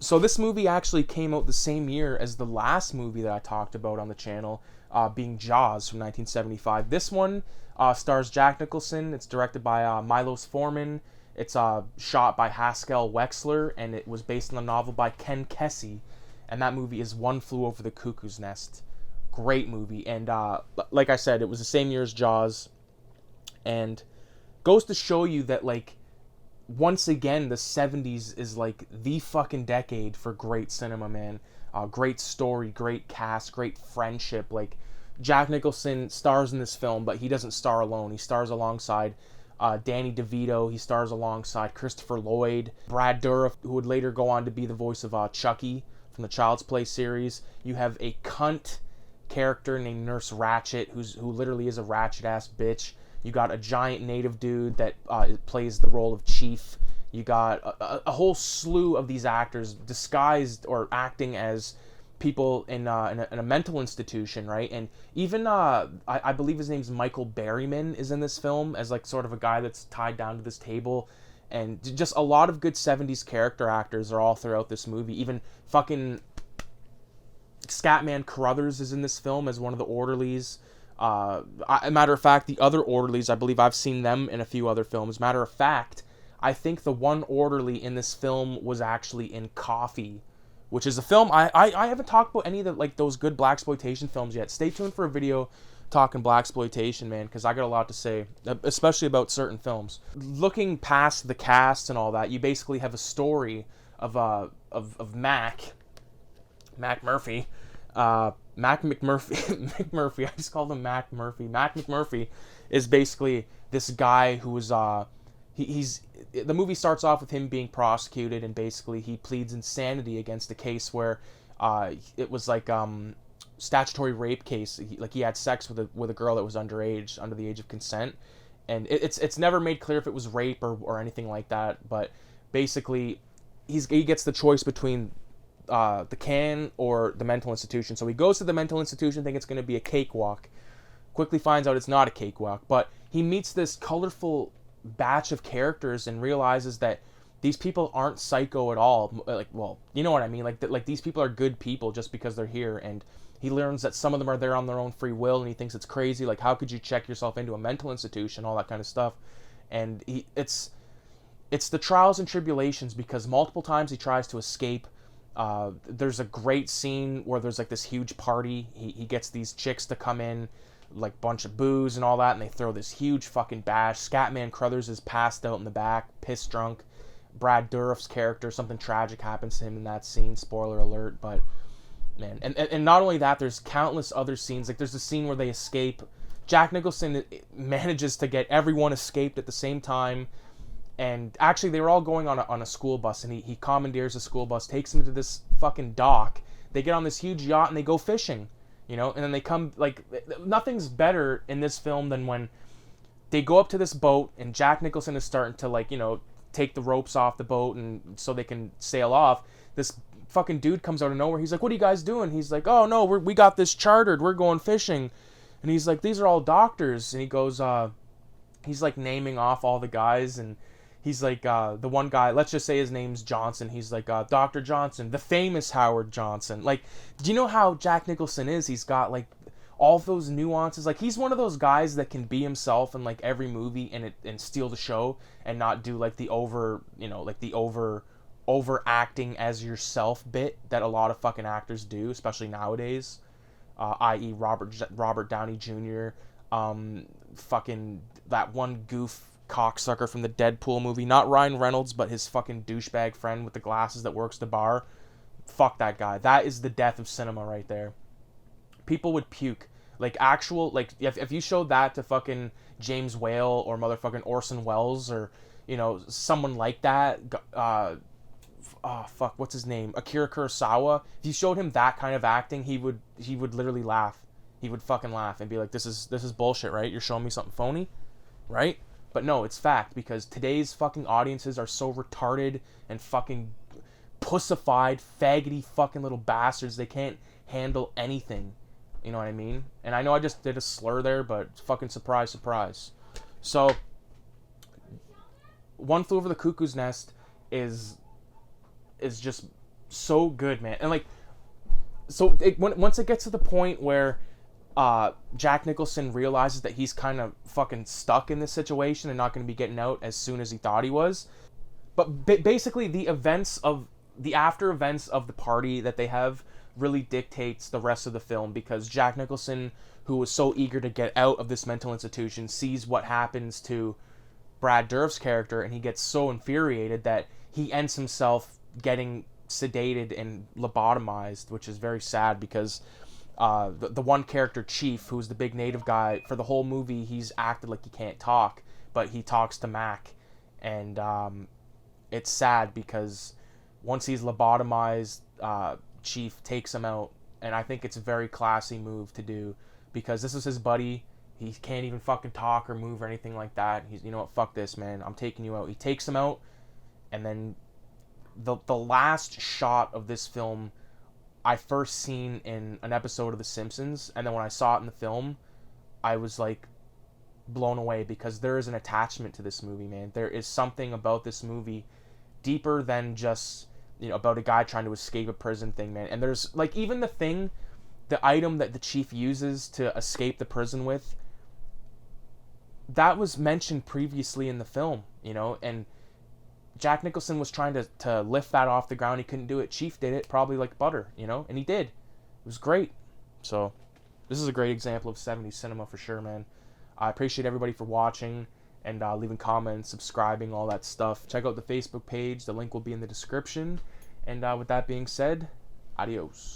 So this movie actually came out the same year as the last movie that I talked about on the channel, being Jaws from 1975. This one stars Jack Nicholson. It's directed by Milos Forman. It's shot by Haskell Wexler, and it was based on the novel by Ken Kesey. And that movie is One Flew Over the Cuckoo's Nest. Great movie. And like I said, it was the same year as Jaws. And goes to show you that, like, once again, the 70s is like the fucking decade for great cinema, man. Great story, great cast, great friendship. Like, Jack Nicholson stars in this film, but he doesn't star alone. He stars alongside Danny DeVito. He stars alongside Christopher Lloyd, Brad Dourif, who would later go on to be the voice of Chucky from the Child's Play series. You have a cunt character named Nurse Ratchet, who literally is a ratchet-ass bitch. You got a giant native dude that plays the role of Chief. You got a whole slew of these actors disguised or acting as people in a mental institution, right? And even, I believe his name's Michael Berryman is in this film as, like, sort of a guy that's tied down to this table. And just a lot of good 70s character actors are all throughout this movie. Even fucking Scatman Carruthers is in this film as one of the orderlies. Matter of fact, the other orderlies, I believe I've seen them in a few other films. Matter of fact, I think the one orderly in this film was actually in Coffy, which is a film I haven't talked about any of the, like, those good blaxploitation films yet. Stay tuned for a video talking blaxploitation, man, because I got a lot to say, especially about certain films. Looking past the cast and all that, you basically have a story of Mac Murphy. Mac McMurphy, McMurphy, I just called him Mac Murphy. Mac McMurphy is basically this guy who was, the movie starts off with him being prosecuted, and basically he pleads insanity against a case where, it was like, statutory rape case. He had sex with a girl that was underage, under the age of consent, and it's never made clear if it was rape or anything like that, but basically he gets the choice between the can or the mental institution. So he goes to the mental institution thinking it's going to be a cakewalk. Quickly finds out it's not a cakewalk, but he meets this colorful batch of characters and realizes that these people aren't psycho at all. Like, well, you know what I mean? Like these people are good people just because they're here, and he learns that some of them are there on their own free will, and he thinks it's crazy. Like, how could you check yourself into a mental institution, all that kind of stuff. And it's the trials and tribulations, because multiple times he tries to escape. There's a great scene where there's like this huge party. He gets these chicks to come in, like bunch of booze and all that, and they throw this huge fucking bash. Scatman Carruthers is passed out in the back, pissed drunk. Brad Dourif's character, something tragic happens to him in that scene. Spoiler alert, but man, and not only that, there's countless other scenes. Like, there's a scene where they escape. Jack Nicholson manages to get everyone escaped at the same time. And actually, they were all going on a school bus, and he commandeers a school bus, takes them to this fucking dock. They get on this huge yacht, and they go fishing, you know? And then they come, like, nothing's better in this film than when they go up to this boat, and Jack Nicholson is starting to, like, you know, take the ropes off the boat and so they can sail off. This fucking dude comes out of nowhere. He's like, "What are you guys doing?" He's like, "Oh, no, we got this chartered. We're going fishing." And he's like, "These are all doctors." And he goes, he's, like, naming off all the guys, and he's like, the one guy, let's just say his name's Johnson. He's like, Dr. Johnson, the famous Howard Johnson. Like, do you know how Jack Nicholson is? He's got, like, all those nuances. Like, he's one of those guys that can be himself in, like, every movie and steal the show and not do, like, the overacting as yourself bit that a lot of fucking actors do, especially nowadays. I.e. Robert Downey Jr., fucking that one goof cocksucker from the Deadpool movie, not Ryan Reynolds, but his fucking douchebag friend with the glasses that works the bar. Fuck that guy. That is the death of cinema right there. People would puke. Like, actual, like, if you showed that to fucking James Whale or motherfucking Orson Welles or, you know, someone like that, what's his name? Akira Kurosawa. If you showed him that kind of acting, he would literally laugh. He would fucking laugh and be like, this is bullshit, right? You're showing me something phony, right? But no, it's fact, because today's fucking audiences are so retarded and fucking pussified, faggoty fucking little bastards. They can't handle anything. You know what I mean? And I know I just did a slur there, but fucking surprise, surprise. So, One Flew Over the Cuckoo's Nest is just so good, man. And like, so once it gets to the point where Jack Nicholson realizes that he's kind of fucking stuck in this situation and not going to be getting out as soon as he thought he was. But basically, the after events of the party that they have really dictates the rest of the film, because Jack Nicholson, who was so eager to get out of this mental institution, sees what happens to Brad Dourif's character, and he gets so infuriated that he ends himself getting sedated and lobotomized, which is very sad because the one character, Chief, who's the big native guy, for the whole movie, he's acted like he can't talk, but he talks to Mac, and it's sad because once he's lobotomized, Chief takes him out, and I think it's a very classy move to do, because this is his buddy. He can't even fucking talk or move or anything like that. He's, you know what, fuck this, man. I'm taking you out. He takes him out, and then the last shot of this film I first seen in an episode of The Simpsons, and then when I saw it in the film, I was like blown away, because there is an attachment to this movie, man. There is something about this movie deeper than just, you know, about a guy trying to escape a prison thing, man. And there's like, even the item that the Chief uses to escape the prison with, that was mentioned previously in the film, you know, and Jack Nicholson was trying to lift that off the ground. He couldn't do it. Chief did it, probably like butter, you know, and he did. It was great. So this is a great example of 70s cinema for sure, man. I appreciate everybody for watching and leaving comments, subscribing, all that stuff. Check out the Facebook page. The link will be in the description. And with that being said, adios.